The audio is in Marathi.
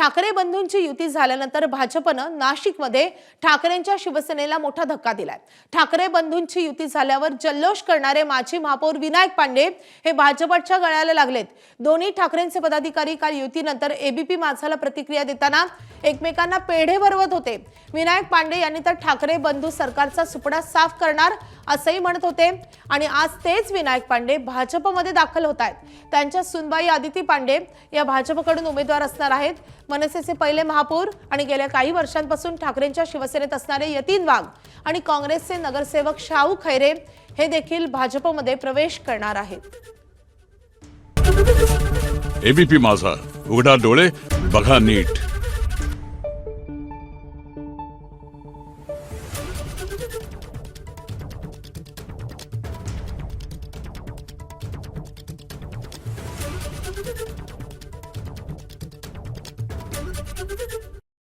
ठाकरे बंधूंची युती झाल्यानंतर भाजपनं नाशिकमध्ये ठाकरेंच्या शिवसेनेला मोठा धक्का दिलाय। ठाकरे बंधूंची युती झाल्यावर जल्लोष करणारे माजी महापौर विनायक पांडे हे भाजपच्या गळ्याला लागलेत। दोन्ही ठाकरेंचे पदाधिकारी काल युतीनंतर एबीपी माझाला प्रतिक्रिया देताना एकमेकांना पेढे भरवत होते। विनायक पांडे यांनी तर ठाकरे बंधू सरकारचा सुपडा साफ करणार असंही म्हणत होते आणि आज तेच विनायक पांडे भाजपमध्ये दाखल होत आहेत। त्यांच्या सुनबाई आदिती पांडे या भाजपकडून उमेदवार असणार आहेत। मनसेचे पहिले महापौर आणि गेल्या काही वर्षांपासून ठाकरेंच्या शिवसेनेत असणारे यतीन वाघ आणि काँग्रेसचे नगरसेवक शाहू खैरे हे देखील भाजपमध्ये प्रवेश करणार आहेत। एबीपी माझा, उघडा डोळे बघा नीट।